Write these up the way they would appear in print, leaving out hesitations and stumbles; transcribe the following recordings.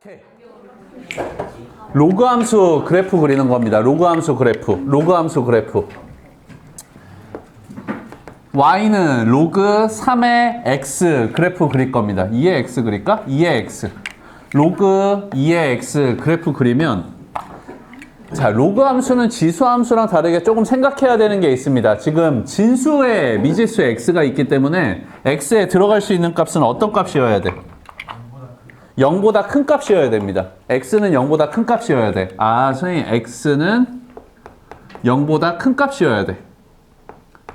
오케이. 로그 함수 그래프 그리는 겁니다. 로그 함수 그래프. 로그 함수 그래프. y는 로그 3의 x 그래프 그릴 겁니다. 2의 x 그릴까? 2의 x. 로그 2의 x 그래프 그리면 자, 로그 함수는 지수 함수랑 다르게 조금 생각해야 되는 게 있습니다. 지금 진수에 미지수 x가 있기 때문에 x에 들어갈 수 있는 값은 어떤 값이어야 돼? 0보다 큰 값이어야 됩니다. x는 0보다 큰 값이어야 돼. 아, 선생님, x는 0보다 큰 값이어야 돼.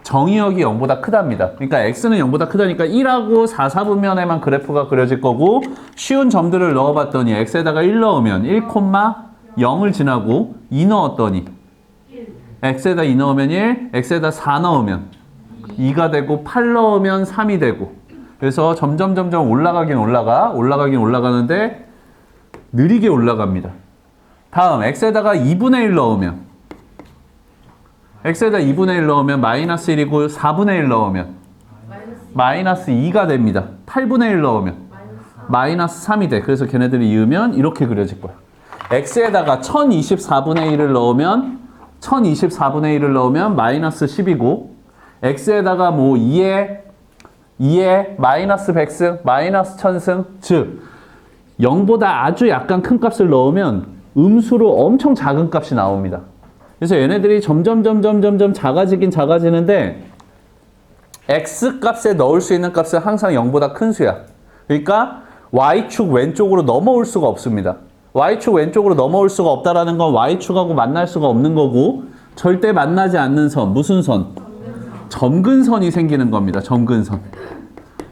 정의역이 0보다 크답니다. 그러니까 x는 0보다 크다니까 1하고 4, 4분면에만 그래프가 그려질 거고 쉬운 점들을 넣어봤더니 x에다가 1 넣으면 1,0을 지나고 2 넣었더니 x에다 2 넣으면 1, x에다 4 넣으면 2가 되고 8 넣으면 3이 되고 그래서 점점 올라가긴 올라가는데 느리게 올라갑니다. 다음 x에다가 2분의 1 넣으면 x에다 2분의 1 넣으면 마이너스 1이고 4분의 1 넣으면 마이너스 2가 됩니다. 8분의 1 넣으면 마이너스 3이 돼. 그래서 걔네들이 이으면 이렇게 그려질 거야. x에다가 1024분의 1을 넣으면 1024분의 1을 넣으면 마이너스 10이고 x에다가 뭐 2에 마이너스 100승, 마이너스 1000승, 즉 0보다 아주 약간 큰 값을 넣으면 음수로 엄청 작은 값이 나옵니다. 그래서 얘네들이 점점 작아지긴 작아지는데 x 값에 넣을 수 있는 값은 항상 0보다 큰 수야. 그러니까 y축 왼쪽으로 넘어올 수가 없습니다. y축 왼쪽으로 넘어올 수가 없다라는 건 y축하고 만날 수가 없는 거고 절대 만나지 않는 선, 무슨 선? 점근선이 생기는 겁니다. 점근선.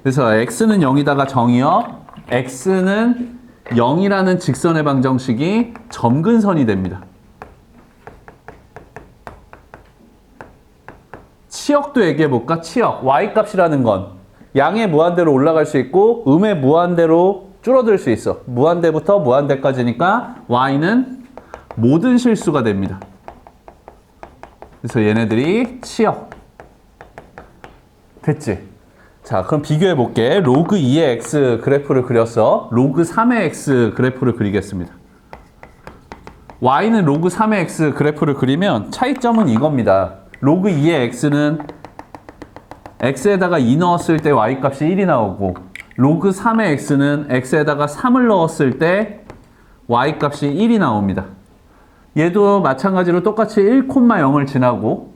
그래서 x는 0이다가 정의역, x는 0이라는 직선의 방정식이 점근선이 됩니다. 치역도 얘기해볼까? 치역, y값이라는 건 양의 무한대로 올라갈 수 있고 음의 무한대로 줄어들 수 있어. 무한대부터 무한대까지니까 y는 모든 실수가 됩니다. 그래서 얘네들이 치역. 됐지? 자, 그럼 비교해 볼게. 로그 2의 x 그래프를 그렸어. 로그 3의 x 그래프를 그리겠습니다. y는 로그 3의 x 그래프를 그리면 차이점은 이겁니다. 로그 2의 x는 x에다가 2 넣었을 때 y값이 1이 나오고 로그 3의 x는 x에다가 3을 넣었을 때 y값이 1이 나옵니다. 얘도 마찬가지로 똑같이 1,0을 지나고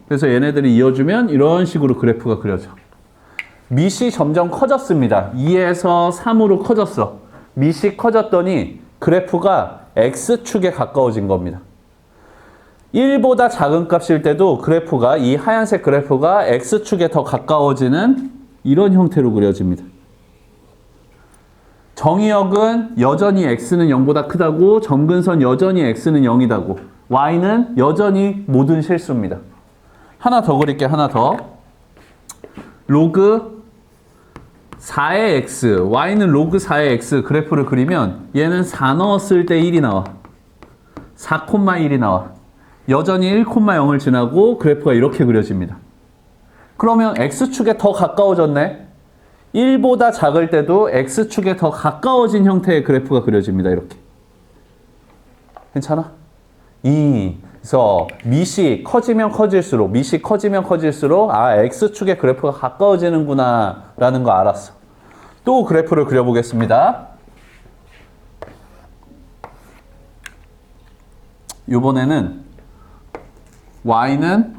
그래서 얘네들이 이어주면 이런 식으로 그래프가 그려져. 밑이 점점 커졌습니다. 2에서 3으로 커졌어. 밑이 커졌더니 그래프가 x축에 가까워진 겁니다. 1보다 작은 값일 때도 그래프가 이 하얀색 그래프가 x축에 더 가까워지는 이런 형태로 그려집니다. 정의역은 여전히 x는 0보다 크다고 점근선 여전히 x는 0이다고 y는 여전히 모든 실수입니다. 하나 더 그릴게. 하나 더. 로그 4의 x, y는 로그 4의 x 그래프를 그리면 얘는 4 넣었을 때 1이 나와. 4,1이 나와. 여전히 1,0을 지나고 그래프가 이렇게 그려집니다. 그러면 x축에 더 가까워졌네. 1보다 작을 때도 x축에 더 가까워진 형태의 그래프가 그려집니다. 이렇게. 괜찮아? 그래서 밑이 커지면 커질수록 아, x축의 그래프가 가까워지는구나 라는 거 알았어. 또 그래프를 그려보겠습니다. 이번에는 y는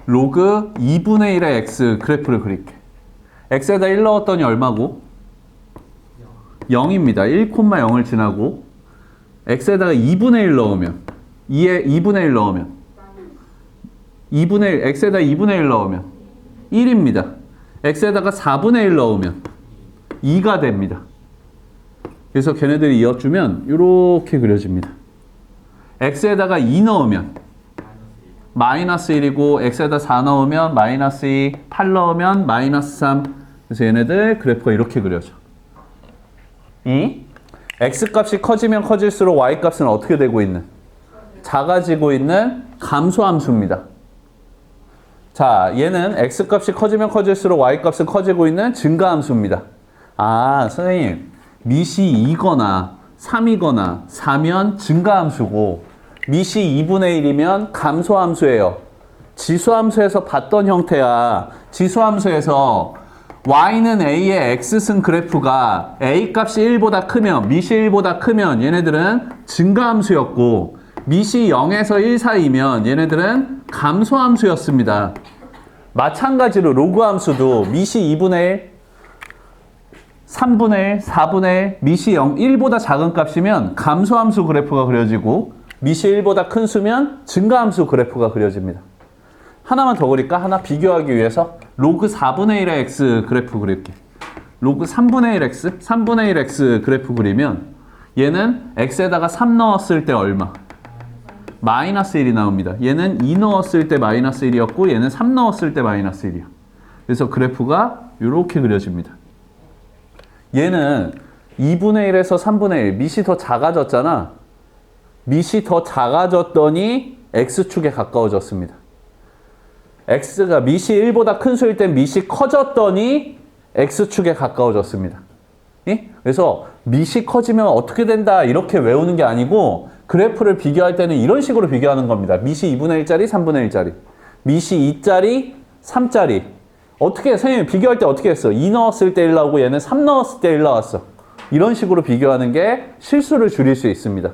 로그 2분의 1의 x 그래프를 그릴게. x에다 1 넣었더니 얼마고? 0입니다. 1,0을 지나고 x에다가 2분의 1 넣으면 2분의 1 넣으면 x에다 2분의 1 넣으면 1입니다. x에다가 4분의 1 넣으면 2가 됩니다. 그래서 걔네들이 이어주면 이렇게 그려집니다. x에다가 2 넣으면 마이너스 1이고 x에다 4 넣으면 마이너스 2, 8 넣으면 마이너스 3. 그래서 얘네들 그래프가 이렇게 그려져. x값이 커지면 커질수록 y값은 어떻게 되고 있는? 작아지고 있는 감소함수입니다. 자, 얘는 x값이 커지면 커질수록 y값은 커지고 있는 증가함수입니다. 아, 선생님, 미시 2거나 3이거나 4면 증가함수고 미시 2분의 1이면 감소함수예요. 지수함수에서 봤던 형태야. 지수함수에서 y는 a의 x승 그래프가 a값이 1보다 크면, 미시 1보다 크면 얘네들은 증가함수였고 미시 0에서 1 사이면 얘네들은 감소함수였습니다. 마찬가지로 로그함수도 미시 2분의 1, 3분의 1, 4분의 1, 미시 0, 1보다 작은 값이면 감소함수 그래프가 그려지고 미시 1보다 큰 수면 증가함수 그래프가 그려집니다. 하나만 더 그릴까? 하나 비교하기 위해서 로그 4분의 1의 x 그래프 그릴게. 로그 3분의 1x, 3분의 1x 그래프 그리면 얘는 x에다가 3 넣었을 때 얼마? 마이너스 1이 나옵니다. 얘는 2 넣었을 때 마이너스 1이었고 얘는 3 넣었을 때 마이너스 1이야. 그래서 그래프가 이렇게 그려집니다. 얘는 2분의 1에서 3분의 1, 밑이 더 작아졌잖아. 밑이 더 작아졌더니 x축에 가까워졌습니다. x가 밑이 1보다 큰 수일 땐 밑이 커졌더니 x축에 가까워졌습니다. 그래서 밑이 커지면 어떻게 된다 이렇게 외우는 게 아니고 그래프를 비교할 때는 이런 식으로 비교하는 겁니다. 밑이 2분의 1짜리, 3분의 1짜리. 밑이 2짜리, 3짜리. 어떻게 선생님 비교할 때 어떻게 했어? 2 넣었을 때 1 나오고 얘는 3 넣었을 때 1 나왔어. 이런 식으로 비교하는 게 실수를 줄일 수 있습니다.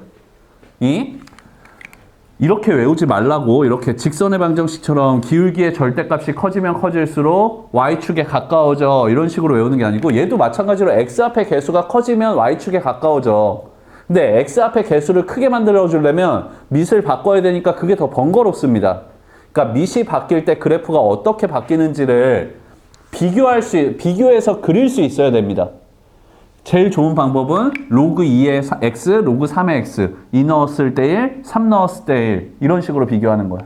이렇게 외우지 말라고 이렇게 직선의 방정식처럼 기울기의 절대값이 커지면 커질수록 y축에 가까워져 이런 식으로 외우는 게 아니고 얘도 마찬가지로 x 앞의 개수가 커지면 y축에 가까워져. 근데 x 앞의 개수를 크게 만들어 주려면 밑을 바꿔야 되니까 그게 더 번거롭습니다. 그러니까 밑이 바뀔 때 그래프가 어떻게 바뀌는지를 비교해서 그릴 수 있어야 됩니다. 제일 좋은 방법은 로그 2의 x, 로그 3의 x 2 넣었을 때 1, 3 넣었을 때 1 이런 식으로 비교하는 거야.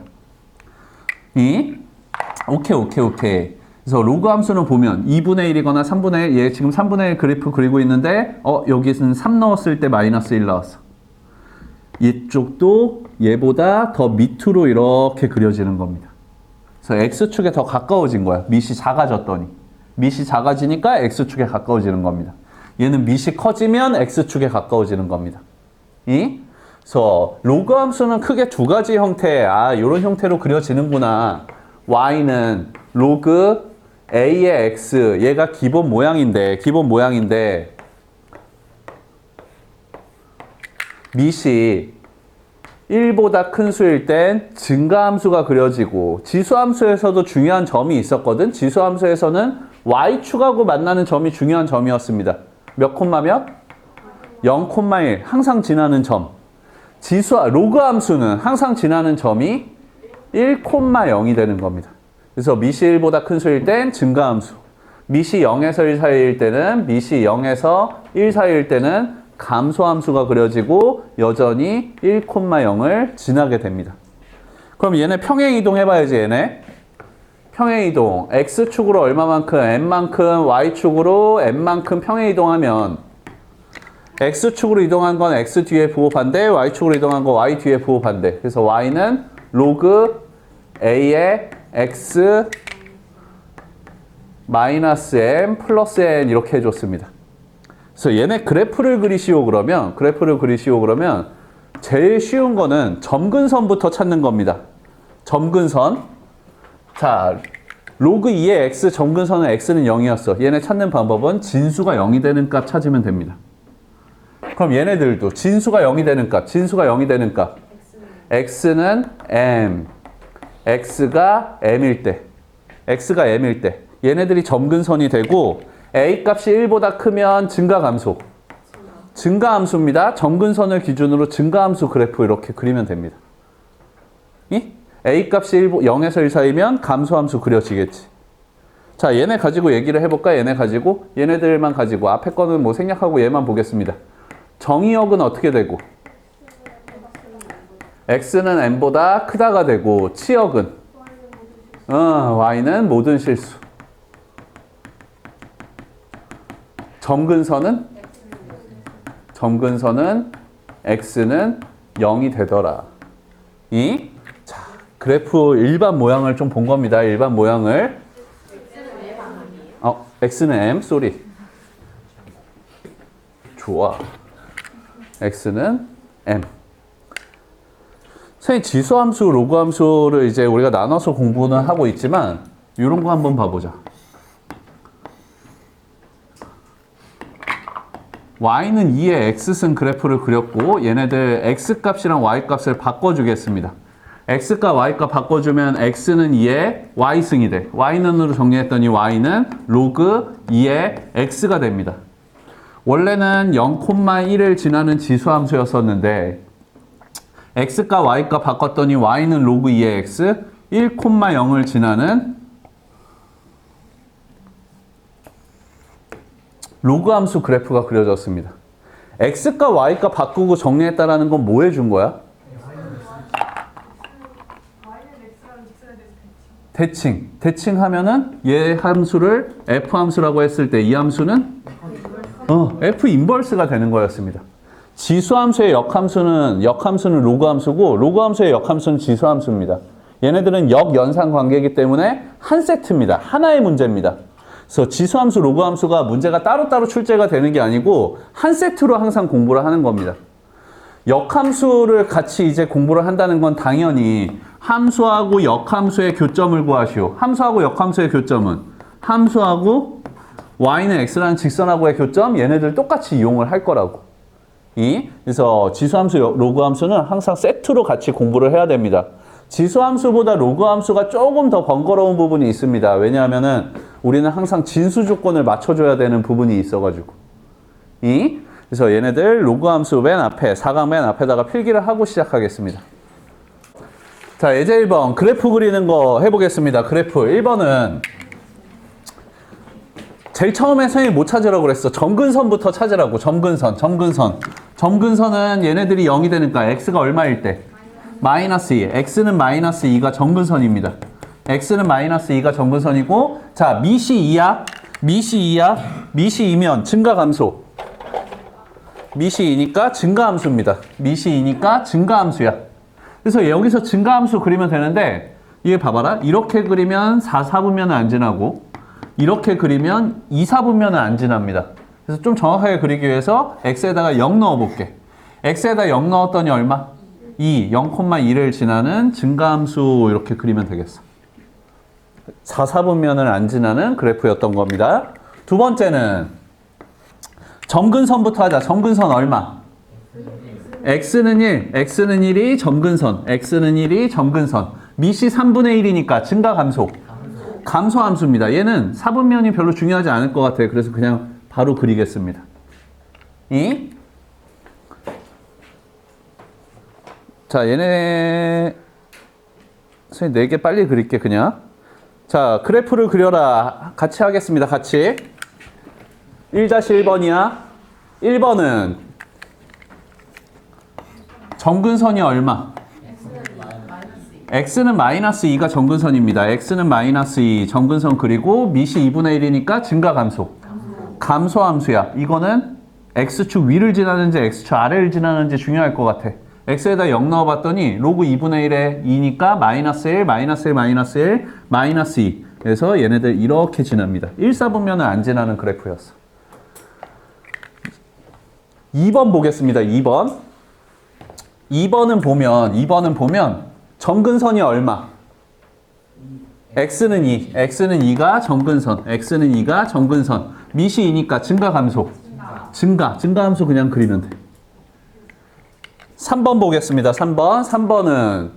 오케이. 그래서 로그 함수는 보면 2분의 1이거나 3분의 1, 얘 지금 3분의 1 그래프 그리고 있는데 여기는 3 넣었을 때 마이너스 1 나왔어. 이쪽도 얘보다 더 밑으로 이렇게 그려지는 겁니다. 그래서 x축에 더 가까워진 거야. 밑이 작아졌더니. 밑이 작아지니까 x축에 가까워지는 겁니다. 얘는 밑이 커지면 x축에 가까워지는 겁니다. 그래서 로그 함수는 크게 두 가지 형태, 이런 형태로 그려지는구나. y는 로그 a의 x, 얘가 기본 모양인데 밑이 1보다 큰 수일 땐 증가함수가 그려지고 지수함수에서도 중요한 점이 있었거든. 지수함수에서는 y축하고 만나는 점이 중요한 점이었습니다. 몇 콤마 몇? 0,1 항상 지나는 점. 로그 함수는 항상 지나는 점이 1,0이 되는 겁니다. 그래서 밑이 1보다 큰 수일 땐 증가함수. 밑이 0에서 1 사이일 때는 밑이 0에서 1 사이일 때는 감소함수가 그려지고 여전히 1,0을 지나게 됩니다. 그럼 얘네 평행이동 해봐야지. 얘네 평행이동 x축으로 얼마만큼 n만큼 y축으로 n만큼 평행이동하면 x축으로 이동한 건 x 뒤에 부호 반대, y축으로 이동한 건 y 뒤에 부호 반대. 그래서 y는 로그 a의 x 마이너스 m 플러스 n 이렇게 해줬습니다. 그래서 얘네 그래프를 그리시오 그러면 제일 쉬운 거는 점근선부터 찾는 겁니다. 점근선. 자, 로그 2의 x 점근선은 x는 0이었어. 얘네 찾는 방법은 진수가 0이 되는 값 찾으면 됩니다. 그럼 얘네들도 진수가 0이 되는 값 x는 m, x가 m일 때 얘네들이 점근선이 되고 a 값이 1보다 크면 증가함수입니다. 점근선을 기준으로 증가함수 그래프 이렇게 그리면 됩니다. a 값이 0에서 1 사이면 감소함수 그려지겠지. 자, 얘네 가지고 얘기를 해볼까? 얘네들만 가지고 앞에 거는 뭐 생략하고 얘만 보겠습니다. 정의역은 어떻게 되고? x는 n보다 크다가 되고 치역은? y는 모든 실수. 점근선은 x는 0이 되더라. 자, 그래프 일반 모양을 좀 본 겁니다. 일반 모양을. x는 m, 쏘리. 좋아. x는 m. 선생님, 지수함수, 로그함수를 이제 우리가 나눠서 공부는 하고 있지만, 이런 거 한번 봐보자. y는 2의 x승 그래프를 그렸고, 얘네들 x값이랑 y값을 바꿔주겠습니다. x값, y값 바꿔주면 x는 2의 y승이 돼. y는으로 정리했더니 y는 로그 2의 x가 됩니다. 원래는 0,1을 지나는 지수함수였었는데 x값, y값 바꿨더니 y는 로그 2의 x, 1,0을 지나는 로그 함수 그래프가 그려졌습니다. x값, y값 바꾸고 정리했다라는 건 뭐 해준 거야? 대칭. 대칭하면은 얘 함수를 f 함수라고 했을 때 이 함수는 f 인버스가 되는 거였습니다. 지수함수의 역함수는 로그 함수고 로그 함수의 역함수는 지수함수입니다. 얘네들은 역연상 관계이기 때문에 한 세트입니다. 하나의 문제입니다. 그래서 지수함수, 로그함수가 문제가 따로따로 출제가 되는 게 아니고 한 세트로 항상 공부를 하는 겁니다. 역함수를 같이 이제 공부를 한다는 건 당연히 함수하고 역함수의 교점을 구하시오. 함수하고 역함수의 교점은 함수하고 y는 x라는 직선하고의 교점, 얘네들 똑같이 이용을 할 거라고. 그래서 지수함수, 로그함수는 항상 세트로 같이 공부를 해야 됩니다. 지수함수보다 로그함수가 조금 더 번거로운 부분이 있습니다. 왜냐하면은 우리는 항상 진수 조건을 맞춰줘야 되는 부분이 있어가지고. 그래서 얘네들 로그함수 맨 앞에, 4강 맨 앞에다가 필기를 하고 시작하겠습니다. 자, 예제 1번 그래프 그리는 거 해보겠습니다. 그래프 1번은 제일 처음에 선생님이 못 찾으라고 그랬어. 점근선부터 찾으라고. 점근선. 점근선은 얘네들이 0이 되니까 x가 얼마일 때? 마이너스 2. x는 마이너스 2가 점근선입니다. x는 마이너스 2가 점근선이고, 자, 미시 2야. 미시 2면 증가 감소. 미시 2니까 증가 함수입니다. 미시 2니까 증가 함수야. 그래서 여기서 증가 함수 그리면 되는데, 이게 봐봐라. 이렇게 그리면 4, 4분면은 안 지나고, 이렇게 그리면 2, 4분면은 안 지납니다. 그래서 좀 정확하게 그리기 위해서 x에다가 0 넣어볼게. x에다 0 넣었더니 얼마? 2, 0,2를 지나는 증가함수 이렇게 그리면 되겠어. 4, 4분면을 안 지나는 그래프였던 겁니다. 두 번째는 점근선부터 하자. 점근선 얼마? x는 1, x는 1이 점근선, x는 1이 점근선. 미시 3분의 1이니까 증가 감소. 감소함수입니다. 얘는 4분면이 별로 중요하지 않을 것 같아요. 그래서 그냥 바로 그리겠습니다. 자, 얘네 선생님 4개 빨리 그릴게 그냥. 자, 그래프를 그려라. 같이 하겠습니다. 같이. 1-1번이야. 1번은 점근선이 얼마? x는 마이너스 2가 점근선입니다. x는 마이너스 2, 점근선 그리고 미시 2분의 1이니까 증가 감소. 감소함수야. 이거는 x축 위를 지나는지 x축 아래를 지나는지 중요할 것 같아. x에다 0 넣어봤더니 로그 2분의 1에 2니까 마이너스 1, 마이너스 1, 마이너스 1, 마이너스 2. 그래서 얘네들 이렇게 지납니다. 1, 4분면은 안 지나는 그래프였어. 2번 보겠습니다. 2번. 2번은 보면 점근선이 얼마? x는 2. x는 2가 점근선. x는 2가 점근선. 미시 2니까 증가 감소. 증가 함수 그냥 그리면 돼. 3번 보겠습니다. 3번은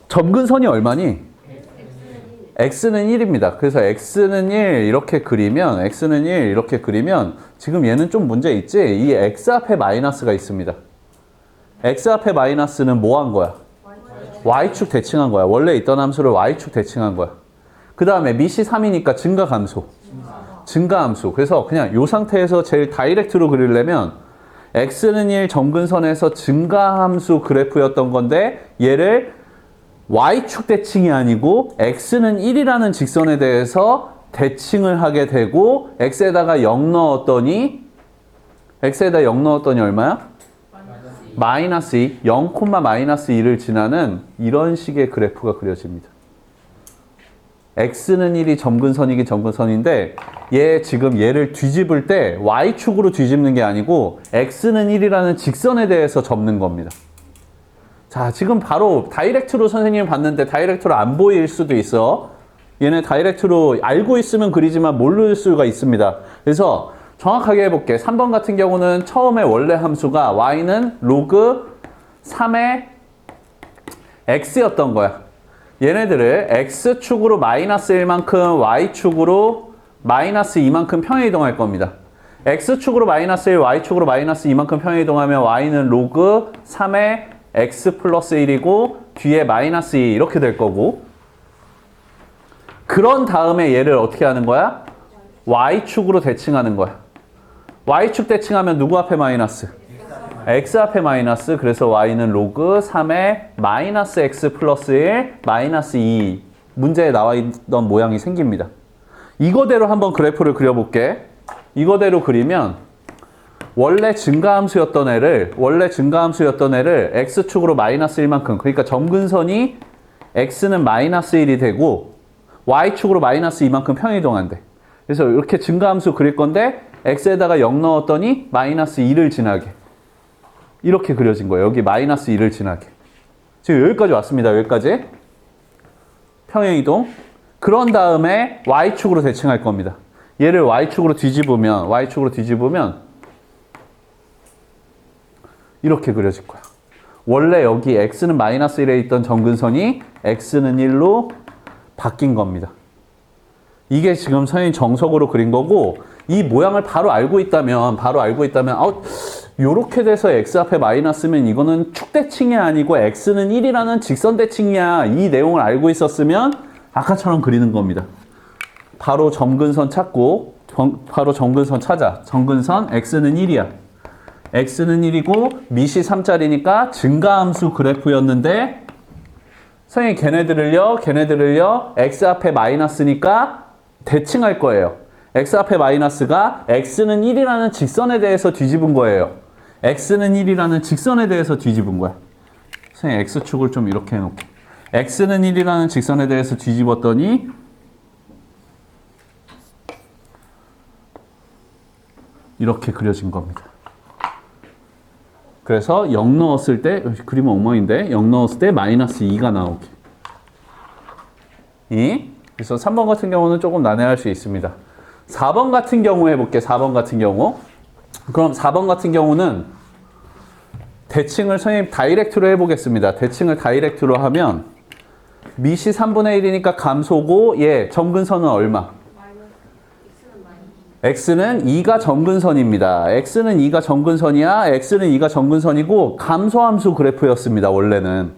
점근선이 얼마니? x는 1입니다. 그래서 x는 1 이렇게 그리면 지금 얘는 좀 문제 있지? 이 x 앞에 마이너스가 있습니다. x 앞에 마이너스는 뭐 한 거야? y축 대칭한 거야. 원래 있던 함수를 y축 대칭한 거야. 그 다음에 미시 3이니까 증가 감소. 증가 함수. 그래서 그냥 이 상태에서 제일 다이렉트로 그리려면 x는 1 점근선에서 증가 함수 그래프였던 건데 얘를 y축 대칭이 아니고 x는 1이라는 직선에 대해서 대칭을 하게 되고 x에다가 0 넣었더니 얼마야? 마이너스 2, 0, 마이너스 2를 지나는 이런 식의 그래프가 그려집니다. x는 1이 점근선이긴 점근선인데 지금 얘를 뒤집을 때 y축으로 뒤집는 게 아니고 x는 1이라는 직선에 대해서 접는 겁니다. 자, 지금 바로 다이렉트로 선생님이 봤는데 다이렉트로 안 보일 수도 있어. 얘네 다이렉트로 알고 있으면 그리지만 모를 수가 있습니다. 그래서 정확하게 해볼게. 3번 같은 경우는 처음에 원래 함수가 y는 로그 3의 x였던 거야. 얘네들을 x축으로 마이너스 1만큼 y축으로 마이너스 2만큼 평행이동할 겁니다. x축으로 마이너스 1, y축으로 마이너스 2만큼 평행이동하면 y는 로그 3의 x 플러스 1이고 뒤에 마이너스 2 이렇게 될 거고, 그런 다음에 얘를 어떻게 하는 거야? y축으로 대칭하는 거야. y축 대칭하면 누구 앞에 마이너스? x 앞에 마이너스. 그래서 y는 로그 3의 마이너스 x 플러스 1 마이너스 2 문제에 나와 있던 모양이 생깁니다. 이거대로 한번 그래프를 그려볼게. 이거대로 그리면 원래 증가함수였던 애를 x축으로 마이너스 1만큼, 그러니까 점근선이 x는 마이너스 1이 되고 y축으로 마이너스 2만큼 평행이동한대. 그래서 이렇게 증가함수 그릴 건데 x에다가 0 넣었더니 마이너스 2를 지나게 이렇게 그려진 거예요. 여기 마이너스 2를 지나게. 지금 여기까지 왔습니다. 여기까지. 평행이동. 그런 다음에 y축으로 대칭할 겁니다. 얘를 y축으로 뒤집으면 이렇게 그려질 거야. 원래 여기 x는 마이너스 1에 있던 점근선이 x는 1로 바뀐 겁니다. 이게 지금 선생님 정석으로 그린 거고, 이 모양을 바로 알고 있다면 요렇게 돼서 x 앞에 마이너스면 이거는 축대칭이 아니고 x는 1이라는 직선대칭이야. 이 내용을 알고 있었으면 아까처럼 그리는 겁니다. 바로 점근선 찾고 바로 점근선 찾아. 점근선 x는 1이야. x는 1이고 밑이 3짜리니까 증가함수 그래프였는데 선생님 걔네들을요 x 앞에 마이너스니까 대칭할 거예요. x 앞에 마이너스가 x는 1이라는 직선에 대해서 뒤집은 거예요. x는 1이라는 직선에 대해서 뒤집은 거야. 선생님 x축을 좀 이렇게 해놓게. x는 1이라는 직선에 대해서 뒤집었더니 이렇게 그려진 겁니다. 그래서 0 넣었을 때, 그림은 엉망인데 0 넣었을 때 마이너스 2가 나오게. 그래서 3번 같은 경우는 조금 난해할 수 있습니다. 4번 같은 경우 해볼게. 4번 같은 경우. 그럼 4번 같은 경우는 대칭을 선생님 다이렉트로 해보겠습니다. 대칭을 다이렉트로 하면 밑이 3분의 1이니까 감소고 점근선은 얼마? x는 2가 점근선입니다. x는 2가 점근선이야. x는 2가 점근선이고 감소함수 그래프였습니다. 원래는.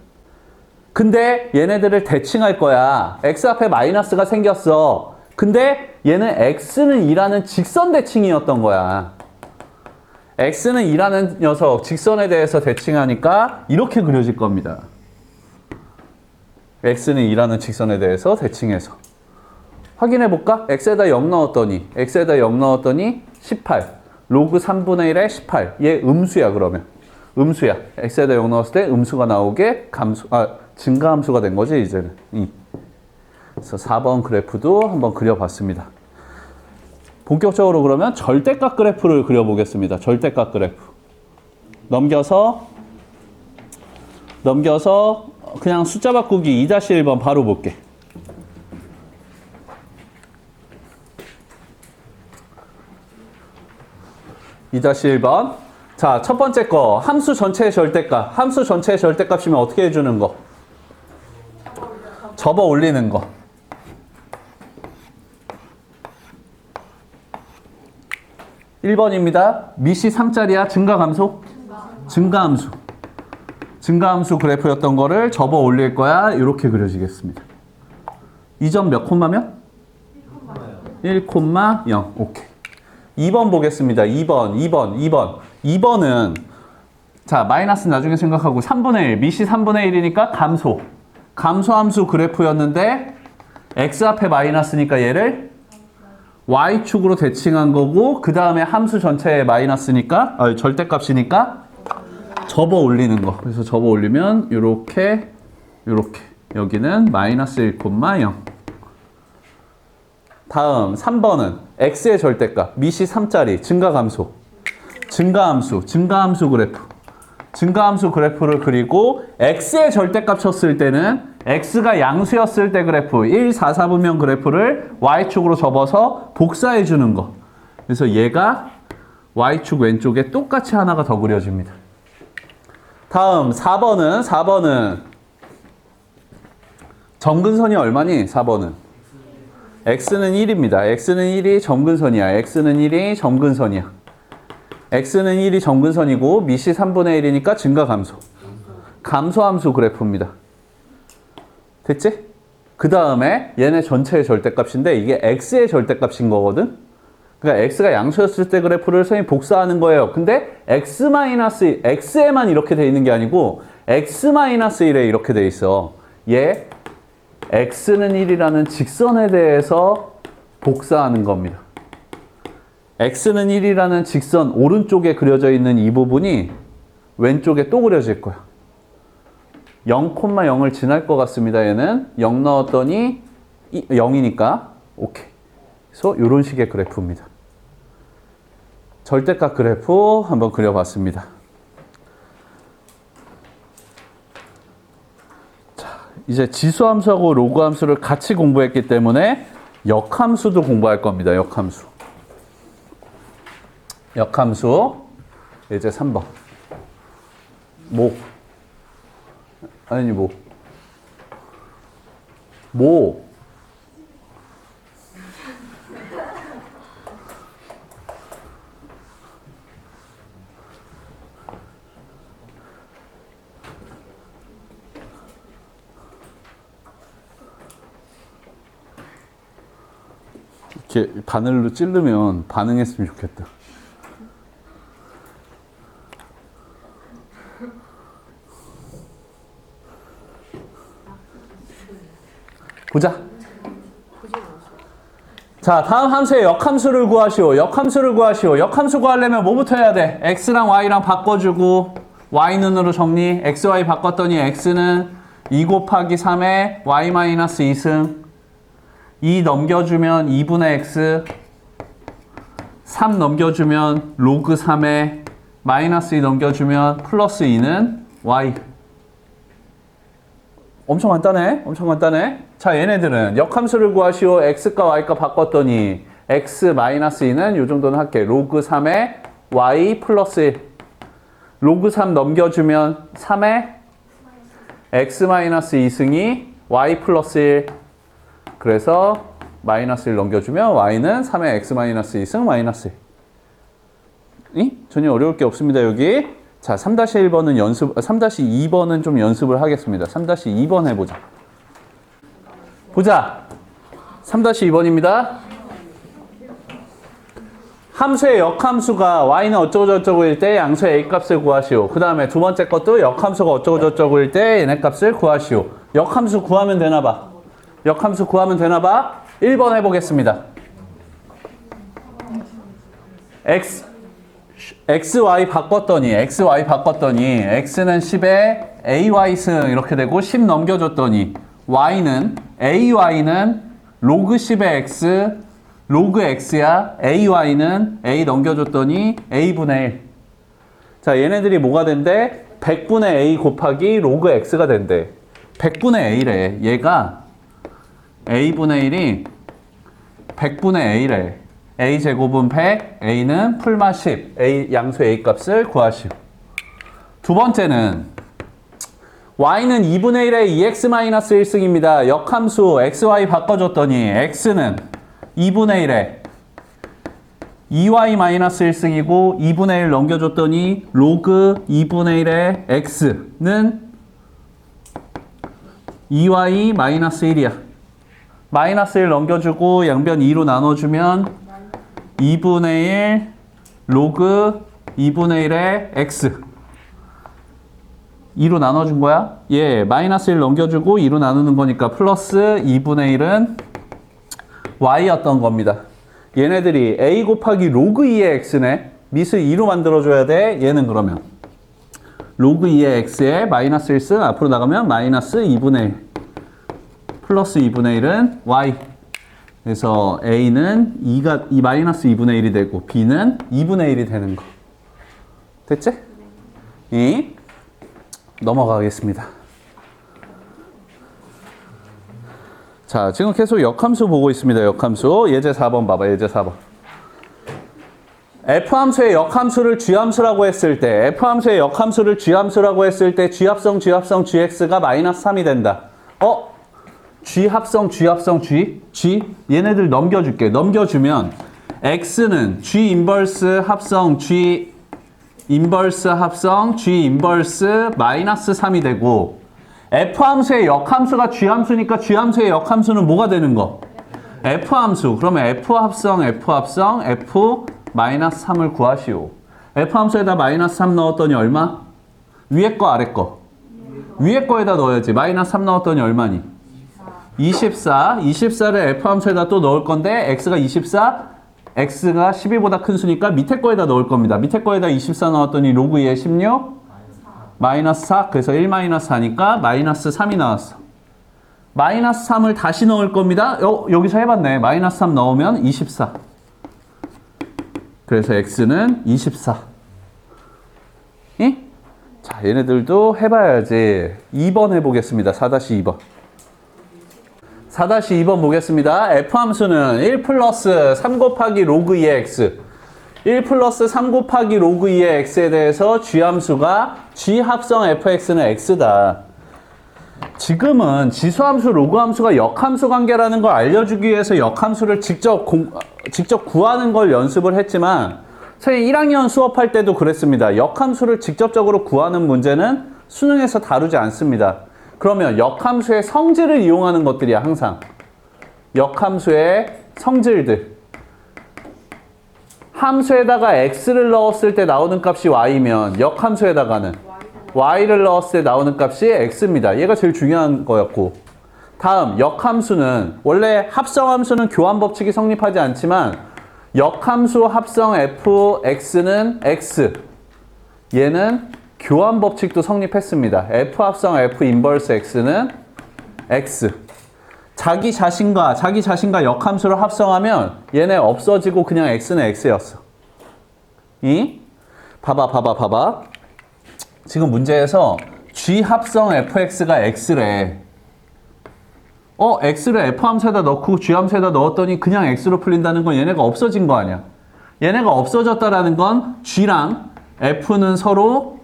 근데 얘네들을 대칭할 거야. x 앞에 마이너스가 생겼어. 근데 얘는 x는 2라는 직선 대칭이었던 거야. x는 2라는 녀석 직선에 대해서 대칭하니까 이렇게 그려질 겁니다. x는 2라는 직선에 대해서 대칭해서 확인해 볼까? x에다 0 넣었더니 18 로그 3분의 1에 18 얘 음수야. 그러면 음수야. x에다 0 넣었을 때 음수가 나오게 증가함수가 된 거지 이제는. 그래서 4번 그래프도 한번 그려봤습니다. 본격적으로 그러면 절대값 그래프를 그려보겠습니다. 절대값 그래프. 넘겨서 그냥 숫자 바꾸기 2-1번 바로 볼게. (2-1번) 자, 첫 번째 거 함수 전체의 절대값. 함수 전체의 절대값이면 어떻게 해주는 거? 접어 올리는 거. 1번입니다. 밑이 3짜리야. 증가감소? 증가함수 그래프였던 거를 접어 올릴 거야. 이렇게 그려지겠습니다. 이 점 몇 콤마면? 1,0. 오케이. 2번 보겠습니다. 2번은 자, 마이너스 나중에 생각하고 3분의 1. 밑이 3분의 1이니까 감소함수 그래프였는데 x 앞에 마이너스니까 얘를 y축으로 대칭한 거고, 그 다음에 함수 전체에 마이너스니까 절대값이니까 접어 올리는 거. 그래서 접어 올리면 요렇게 여기는 마이너스 1,0. 다음 3번은 x의 절대값 미시 3짜리 증가함수 그래프. 증가함수 그래프를 그리고 x의 절대값 쳤을 때는 x가 양수였을 때 그래프 1, 4, 4분면 그래프를 y축으로 접어서 복사해 주는 거. 그래서 얘가 y축 왼쪽에 똑같이 하나가 더 그려집니다. 다음 4번은 점근선이 얼마니? 4번은 x는 1입니다. x는 1이 점근선이야. x는 1이 점근선이야. x는 1이 점근선이고 미시 3분의 1이니까 증가감소. 감소함수 그래프입니다. 됐지? 그 다음에 얘네 전체의 절대값인데 이게 x의 절대값인 거거든? 그러니까 x가 양수였을 때 그래프를 선생님이 복사하는 거예요. 근데 x에만 이렇게 돼 있는 게 아니고 x-1에 이렇게 돼 있어. 얘 x는 1이라는 직선에 대해서 복사하는 겁니다. x는 1이라는 직선 오른쪽에 그려져 있는 이 부분이 왼쪽에 또 그려질 거야. 0,0을 지날 것 같습니다. 얘는 0 넣었더니 0이니까 오케이. 그래서 이런 식의 그래프입니다. 절대값 그래프 한번 그려봤습니다. 자, 이제 지수함수하고 로그함수를 같이 공부했기 때문에 역함수도 공부할 겁니다. 역함수 이제 3번 이렇게 바늘로 찌르면 반응했으면 좋겠다. 보자. 자, 다음 함수의 역함수를 구하시오. 역함수 구하려면 뭐부터 해야 돼? x랑 y랑 바꿔주고 y는으로 정리. x, y 바꿨더니 x는 2 곱하기 3에 y 마이너스 2승. 2 넘겨주면 2분의 x. 3 넘겨주면 로그 3에 마이너스 2 넘겨주면 플러스 2는 y. 엄청 간단해. 자, 얘네들은 역함수를 구하시오. x과 y가 바꿨더니 x-2는 요 정도는 할게. 로그 3에 y 플러스 1. 로그 3 넘겨주면 3에 x-2승이 y 플러스 1. 그래서 마이너스 1 넘겨주면 y는 3의 x-2승 마이너스 1. 전혀 어려울 게 없습니다, 여기. 자, 3-1번은 3-2번은 좀 연습을 하겠습니다. 3-2번 해보자. 3-2번입니다. 함수의 역함수가 y는 어쩌고저쩌고일 때 양수의 a 값을 구하시오. 그 다음에 두 번째 것도 역함수가 어쩌고저쩌고일 때 얘네 값을 구하시오. 역함수 구하면 되나봐. 1번 해보겠습니다. xy 바꿨더니 x는 10에 ay승 이렇게 되고 10 넘겨줬더니 ay는 로그 10의 x 로그 x야. ay는 a 넘겨줬더니 a분의 1. 자, 얘네들이 뭐가 된대? 100분의 a 곱하기 로그 x가 된대. 100분의 a래. 얘가 a분의 1이 100분의 a래. a 제곱은 100, a는 풀마 10. a 양수 a 값을 구하시오. 두 번째는 y는 2분의 1의 2x-1승입니다. 역함수 xy 바꿔줬더니 x는 2분의 1에 2y-1승이고 2분의 1 넘겨줬더니 로그 2분의 1의 x는 2y-1이야. 마이너스 1 넘겨주고 양변 2로 나눠주면 2분의 1 로그 2분의 1의 x 2로 나눠준 거야? 예, 마이너스 1 넘겨주고 2로 나누는 거니까 플러스 2분의 1은 y였던 겁니다. 얘네들이 a 곱하기 로그 2의 x네. 밑을 2로 만들어줘야 돼. 얘는 그러면 로그 2의 x에 마이너스 1 쓰 앞으로 나가면 마이너스 2분의 1 플러스 2분의 1은 y. 그래서 a는 2가 마이너스 2분의 1이 되고 b는 2분의 1이 되는 거. 됐지? 넘어가겠습니다. 자, 지금 계속 역함수 보고 있습니다. 역함수. 예제 4번 봐봐. 예제 4번. f함수의 역함수를 g함수라고 했을 때 f함수의 역함수를 g함수라고 했을 때 g합성 gx가 마이너스 3이 된다. g합성 g 얘네들 넘겨줄게. 넘겨주면 x는 g 인버스 합성 g 인버스 합성 g 인버스 마이너스 3이 되고 f함수의 역함수가 g함수니까 g함수의 역함수는 뭐가 되는 거? f함수. 그러면 f합성 f 마이너스 3을 구하시오. f함수에다 마이너스 3 넣었더니 얼마? 위에 거 아래 거? 위에 거에다 넣어야지. 마이너스 3 넣었더니 얼마니? 24. 24를 f함수에다 또 넣을 건데 x가 24, x가 12보다 큰 수니까 밑에 거에다 넣을 겁니다. 밑에 거에다 24 넣었더니 로그 2에 16, 마이너스 4. 그래서 1 마이너스 4니까 마이너스 3이 나왔어. 마이너스 3을 다시 넣을 겁니다. 여기서 해봤네. 마이너스 3 넣으면 24. 그래서 x는 24. 자, 얘네들도 해봐야지. 2번 해보겠습니다. 4-2번. 4-2번 보겠습니다. f함수는 1 플러스 3 곱하기 로그 2의 x 1 플러스 3 곱하기 로그 2의 x에 대해서 g함수가 g합성 fx는 x다. 지금은 지수함수, 로그함수가 역함수 관계라는 걸 알려주기 위해서 역함수를 직접 구하는 걸 연습을 했지만 선생님 1학년 수업할 때도 그랬습니다. 역함수를 직접적으로 구하는 문제는 수능에서 다루지 않습니다. 그러면 역함수의 성질을 이용하는 것들이야. 항상 역함수의 성질들. 함수에다가 x를 넣었을 때 나오는 값이 y면 역함수에다가는 y를 넣었을 때 나오는 값이 x입니다. 얘가 제일 중요한 거였고, 다음 역함수는 원래 합성함수는 교환 법칙이 성립하지 않지만 역함수 합성 fx는 x, 얘는 교환 법칙도 성립했습니다. f 합성 f 인버스 x는 x. 자기 자신과 역함수를 합성하면 얘네 없어지고 그냥 x는 x였어. 봐봐. 지금 문제에서 g 합성 fx가 x래. x를 f 함수에다 넣고 g 함수에다 넣었더니 그냥 x로 풀린다는 건 얘네가 없어진 거 아니야. 얘네가 없어졌다라는 건 g랑 f는 서로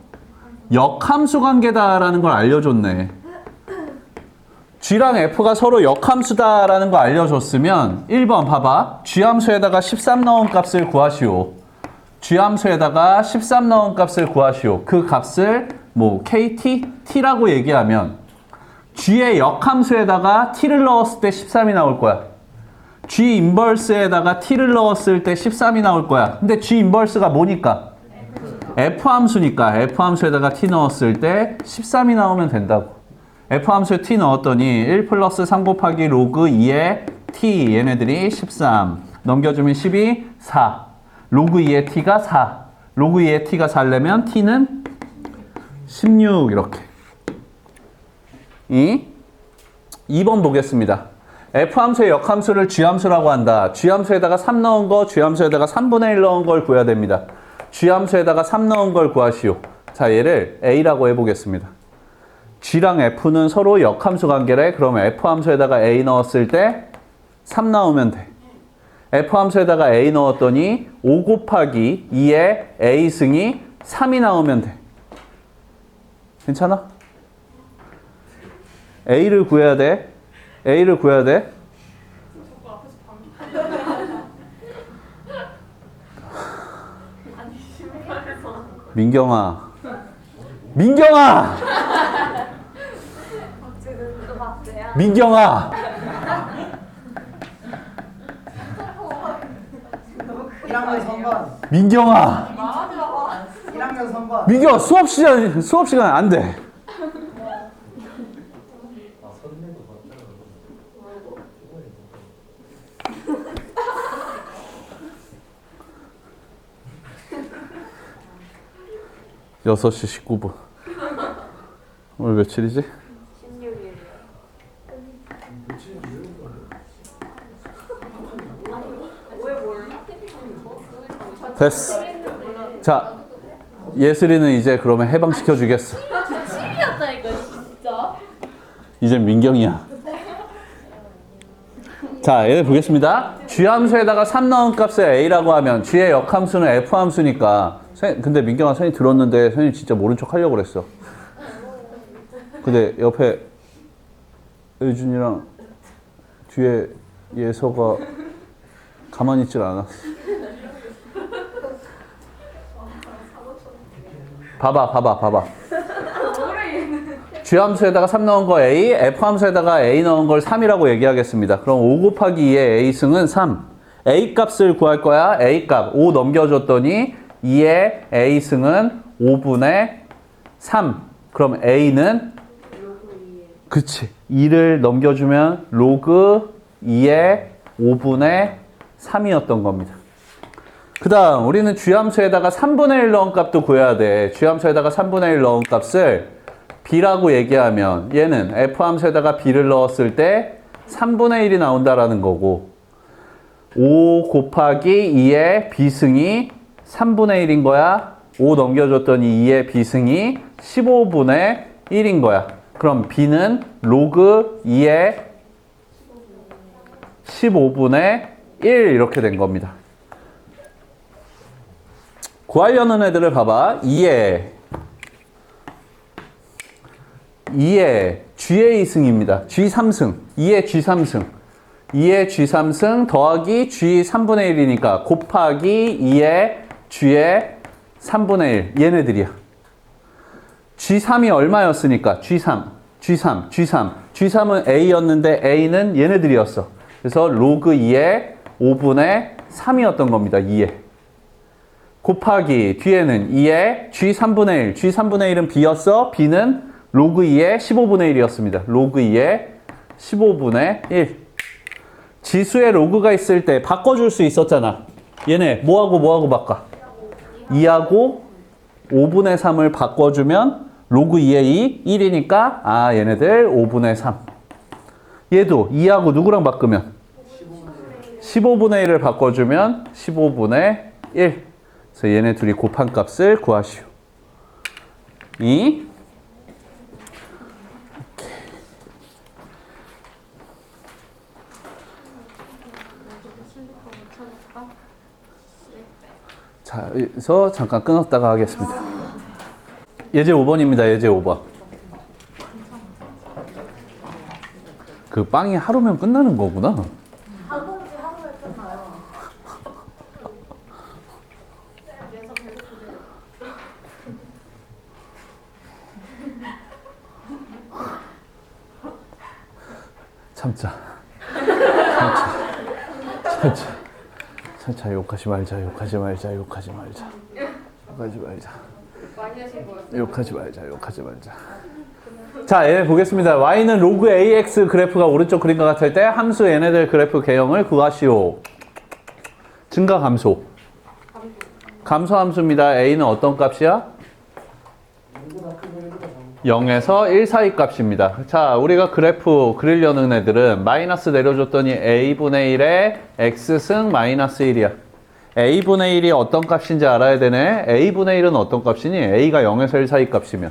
역함수 관계다라는 걸 알려줬네. g랑 f가 서로 역함수다라는 거 알려줬으면 1번 봐봐. g함수에다가 13 넣은 값을 구하시오. g함수에다가 13 넣은 값을 구하시오. 그 값을 뭐 kt, t라고 얘기하면 g의 역함수에다가 t를 넣었을 때 13이 나올 거야. g 인버스에다가 t를 넣었을 때 13이 나올 거야. 근데 g 인버스가 뭐니까? f함수니까 f함수에다가 t 넣었을 때 13이 나오면 된다고. f함수에 t 넣었더니 1 플러스 3 곱하기 로그 2의 t, 얘네들이 13 넘겨주면 12, 4. 로그 2의 t가 4. 로그 2의 t가 4려면 t는 16 이렇게. 2번 보겠습니다. f함수의 역함수를 g함수라고 한다. g함수에다가 3 넣은 거, g함수에다가 3분의 1 넣은 걸 구해야 됩니다. g함수에다가 3 넣은 걸 구하시오. 자, 얘를 a라고 해보겠습니다. g랑 f는 서로 역함수 관계래. 그러면 f함수에다가 a 넣었을 때 3 나오면 돼. f함수에다가 a 넣었더니 5 곱하기 2의 a승이 3이 나오면 돼. 괜찮아? a를 구해야 돼. a를 구해야 돼. 민경아. 민경아! 1학년 선반. 민경아! 1학년 선반. 민경아, 수업 시간 안 돼. (6시 19분) 오늘 며칠이지? 16일이요. 됐어. 자, 예슬이는 이제 그러면 해방시켜 주겠어. 칠이었다니까 진짜. 이제 민경이야. 자, 얘들 보겠습니다. G 함수에다가 3 넣은 값을 A라고 하면 G의 역함수는 F 함수니까. 근데 민경아, 선생님 들었는데 선생님 진짜 모른 척 하려고 그랬어. 근데 옆에 의준이랑 뒤에 예서가 가만히 있질 않았어. 봐봐. G 함수에다가 3 넣은 거 A, F 함수에다가 A 넣은 걸 3이라고 얘기하겠습니다. 그럼 5 곱하기 2의 A 승은 3. A 값을 구할 거야. A 값 5 넘겨줬더니 2의 A 승은 5분의 3. 그럼 A는 그치. 2를 넘겨주면 로그 2의 5분의 3이었던 겁니다. 그 다음 우리는 G함수에다가 3분의 1 넣은 값도 구해야 돼. G함수에다가 3분의 1 넣은 값을 B라고 얘기하면 얘는 F함수에다가 B를 넣었을 때 3분의 1이 나온다라는 거고 5 곱하기 2의 B승이 3분의 1인 거야. 5 넘겨줬더니 2의 B승이 15분의 1인 거야. 그럼 B는 로그 2의 15분의 1 이렇게 된 겁니다. 구하려는 애들을 봐봐. 2의 G의 2승입니다. G3승. 2의 G3승. 2의 G3승 더하기 G 3분의 1이니까 곱하기 2의 G의 3분의 1. 얘네들이야. G3이 얼마였으니까? G3은 A였는데 A는 얘네들이었어. 그래서 로그 2의 5분의 3이었던 겁니다. 2의. 곱하기 뒤에는 2의 G3분의 1. G3분의 1은 B였어. B는 로그 2의 15분의 1이었습니다. 로그 2의 15분의 1. 지수에 로그가 있을 때 바꿔줄 수 있었잖아. 얘네 뭐하고 바꿔? 2하고 5분의 3을 바꿔주면 로그 2의 2, 1이니까 아 얘네들 5분의 3. 얘도 2하고 누구랑 바꾸면? 15분의 1을 바꿔주면 15분의 1. 그래서 얘네 둘이 곱한 값을 구하시오. 2. 자, 그래서 잠깐 끊었다가 하겠습니다. 예제 5번입니다. 예제 5번. 그 빵이 하루면 끝나는 거구나. 학원지 하루에 끝나요. 참자. 욕하지 말자. 자, 얘 보겠습니다. y는 로그 ax 그래프가 오른쪽 그림과 같을 때 함수 얘네들 그래프 개형을 구하시오. 증가 감소. 감소 함수입니다. a는 어떤 값이야? 0에서 1 사이 값입니다. 자, 우리가 그래프 그리려는 애들은 마이너스 내려줬더니 a분의 1에 x승 마이너스 1이야. a분의 1이 어떤 값인지 알아야 되네. a분의 1은 어떤 값이니? a가 0에서 1 사이 값이면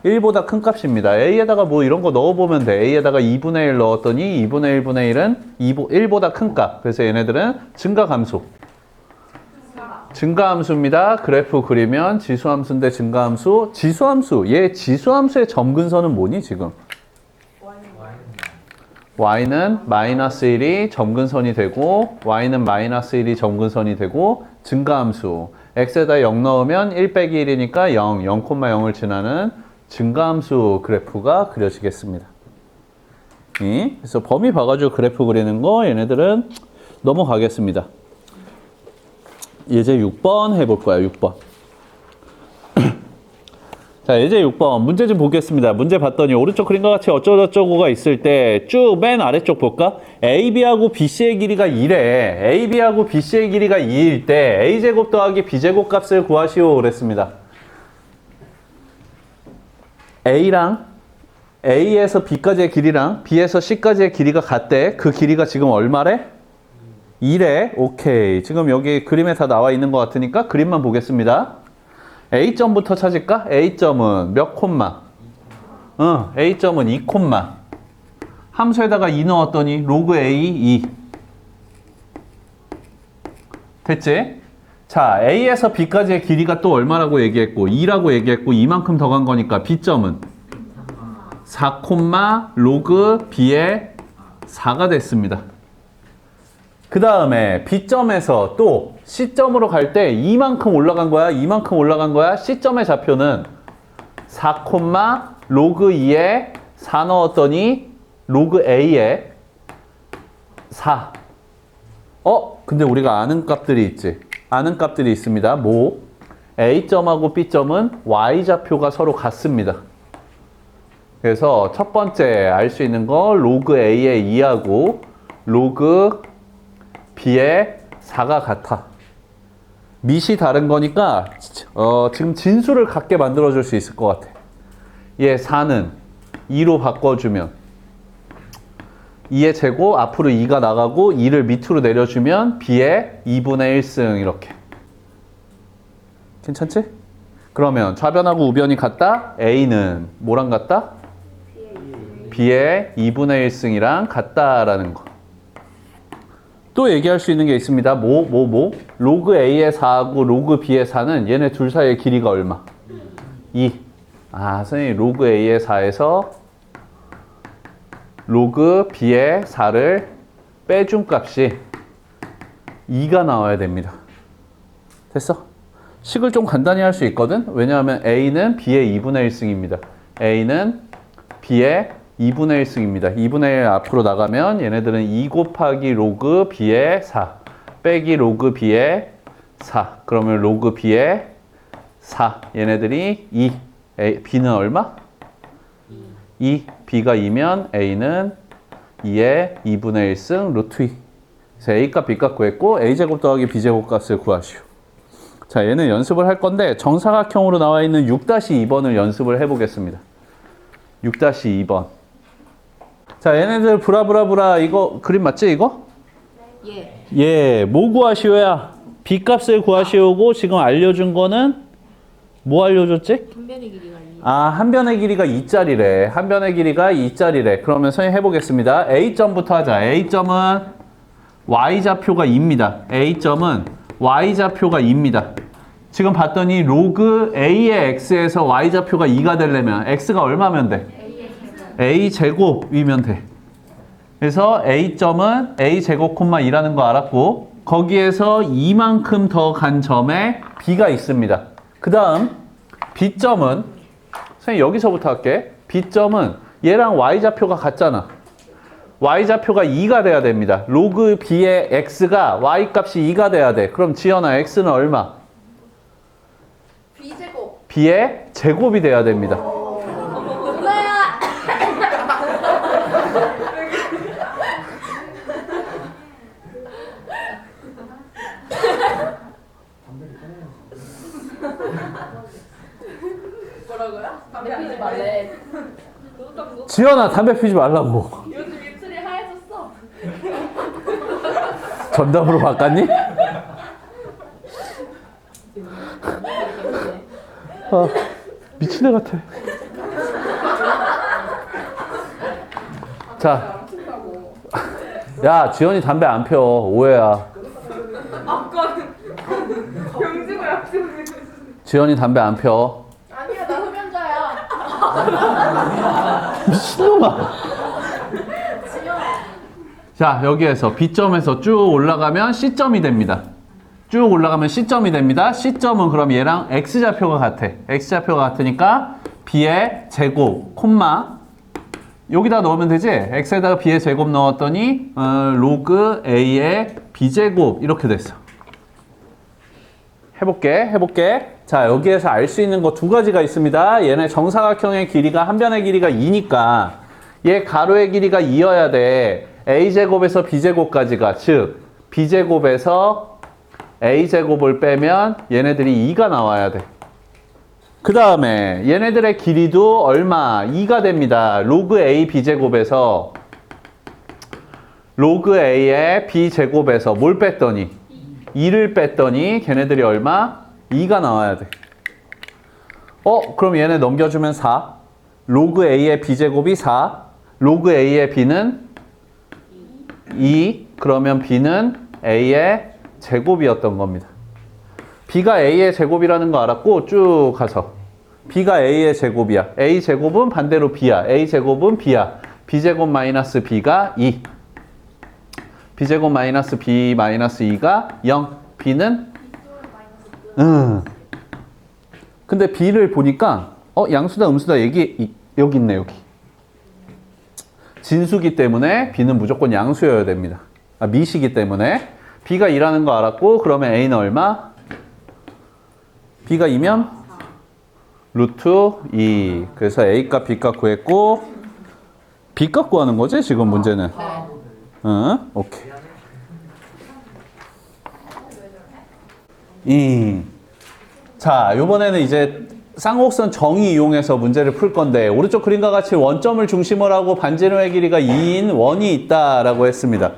1보다 큰 값입니다. a에다가 뭐 이런 거 넣어보면 돼. a에다가 2분의 1 넣었더니 2분의 1분의 1은 1보다 큰 값. 그래서 얘네들은 증가 감소. 증가함수입니다. 그래프 그리면 지수함수인데 증가함수. 지수함수. 얘 지수함수의 점근선은 뭐니 지금? y는 마이너스 1이 점근선이 되고 y는 마이너스 1이 점근선이 되고 증가함수. x에다 0 넣으면 1 빼기 1이니까 0, 0,0을 지나는 증가함수 그래프가 그려지겠습니다. 그래서 범위 봐가지고 그래프 그리는 거 얘네들은 넘어가겠습니다. 예제 6번 해볼 거야, 6번. 자, 예제 6번. 문제 좀 보겠습니다. 문제 봤더니 오른쪽 그림과 같이 어쩌고저쩌고가 있을 때 쭉 맨 아래쪽 볼까? AB하고 BC의 길이가 2래. AB하고 BC의 길이가 2일 때 A제곱 더하기 B제곱 값을 구하시오. 그랬습니다. A랑 A에서 B까지의 길이랑 B에서 C까지의 길이가 같대. 그 길이가 지금 얼마래? 2래. 오케이. 지금 여기 그림에 다 나와 있는 것 같으니까 그림만 보겠습니다. A점부터 찾을까? A점은 몇 콤마? A점은 2 콤마. 함수에다가 2 넣었더니 로그 A 2. 됐지? 자, A에서 B까지의 길이가 또 얼마라고 얘기했고 2라고 얘기했고 이만큼 더 간 거니까 B점은 4 콤마 로그 B의 4가 됐습니다. 그 다음에 B점에서 또 C점으로 갈 때 이만큼 올라간 거야? 이만큼 올라간 거야? C점의 좌표는 4 콤마 로그 2에 4 넣었더니 로그 A에 4. 근데 우리가 아는 값들이 있지. 아는 값들이 있습니다. 뭐? A점하고 B점은 Y좌표가 서로 같습니다. 그래서 첫 번째 알 수 있는 거 로그 A의 2하고 로그 B의 4가 같아. 밑이 다른 거니까 지금 진수를 같게 만들어줄 수 있을 것 같아. 얘 4는 2로 바꿔주면 2의 제곱 앞으로 2가 나가고 2를 밑으로 내려주면 B의 2분의 1승 이렇게. 괜찮지? 그러면 좌변하고 우변이 같다? A는 뭐랑 같다? B의 2분의 1승이랑 같다라는 거. 또 얘기할 수 있는 게 있습니다. 로그 A의 4하고 로그 B의 4는 얘네 둘 사이의 길이가 얼마? 2. 선생님 로그 A의 4에서 로그 B의 4를 빼준 값이 2가 나와야 됩니다. 됐어? 식을 좀 간단히 할 수 있거든? 왜냐하면 A는 B의 2분의 1승입니다. A는 B의 2분의 1승입니다. 2분의 1 앞으로 나가면 얘네들은 2 곱하기 로그 B의 4 빼기 로그 B의 4. 그러면 로그 B의 4. 얘네들이 2. B는 얼마? 2. B가 2면 A는 2의 2분의 1승 루트 2. 그래서 A값 B값 구했고 A제곱 더하기 B제곱 값을 구하시오. 자, 얘는 연습을 할 건데 정사각형으로 나와 있는 6-2번을 연습을 해보겠습니다. 6-2번. 자, 얘네들 브라브라브라 이거 그림 맞지 이거? 예. 뭐 구하시오야? B값을 구하시오고 지금 알려준 거는 뭐 알려줬지? 한 변의 길이가 2. 한 변의 길이가 2짜리래. 한 변의 길이가 2짜리래. 그러면 선생님 해보겠습니다. A점부터 하자. A점은 Y좌표가 2입니다. A점은 Y좌표가 2입니다. 지금 봤더니 로그 A의 X에서 Y좌표가 2가 되려면 X가 얼마면 돼? A제곱이면 돼. 그래서 A점은 A제곱 콤마 2라는 거 알았고 거기에서 이만큼 더 간 점에 B가 있습니다. 그 다음 B점은 선생님 여기서부터 할게. B점은 얘랑 Y좌표가 같잖아. Y좌표가 2가 돼야 됩니다. 로그 B의 X가 Y값이 2가 돼야 돼. 그럼 지연아 X는 얼마? B제곱. B의 제곱이 돼야 됩니다. 누나야. 뭐라고요? 담배 피지 말래. 지연아 담배 피지 말라고. 요즘 입술이 하얘졌어. 전담으로 바꿨니? 미친 애 같아. 자, 야 지연이 담배 안 펴. 오해야. 병지고 약속을. 지연이 담배 안 펴. 아니야, 나 흡연자야. 미친놈아. 자, 여기에서 B점에서 쭉 올라가면 C점이 됩니다. 쭉 올라가면 C점이 됩니다. C점은 그럼 얘랑 X좌표가 같아. X좌표가 같으니까 B의 제곱, 콤마 여기다 넣으면 되지? X에다가 B의 제곱 넣었더니 로그 A의 B제곱 이렇게 됐어. 해볼게. 자, 여기에서 알 수 있는 거 두 가지가 있습니다. 얘네 정사각형의 길이가 한 변의 길이가 2니까 얘 가로의 길이가 2여야 돼. A제곱에서 B제곱까지가 즉 B제곱에서 A제곱을 빼면 얘네들이 2가 나와야 돼. 그 다음에 얘네들의 길이도 얼마? 2가 됩니다. 로그 A B제곱에서 로그 A의 B제곱에서 뭘 뺐더니? 2를 뺐더니 걔네들이 얼마? 2가 나와야 돼. 그럼 얘네 넘겨주면 4. 로그 A의 B제곱이 4. 로그 A의 B는 2. 그러면 B는 A의 제곱이었던 겁니다. B가 A의 제곱이라는 거 알았고 쭉 가서 B가 A의 제곱이야. A 제곱은 반대로 B야. A 제곱은 B야. B제곱 마이너스 B가 2. B제곱 마이너스 B 마이너스 2가 0. B는? 근데 B를 보니까 양수다 음수다 여기 있네 여기. 진수기 때문에 B는 무조건 양수여야 됩니다. 미시기 때문에 B가 2라는 거 알았고 그러면 A는 얼마? B가 2면 루트 2. 그래서 A값 B값 구했고 B값 구하는 거지 지금 문제는. 응? 오케이. 자, 요번에는 이제 쌍곡선 정의 이용해서 문제를 풀 건데 오른쪽 그림과 같이 원점을 중심으로 하고 반지름의 길이가 2인 원이 있다라고 했습니다.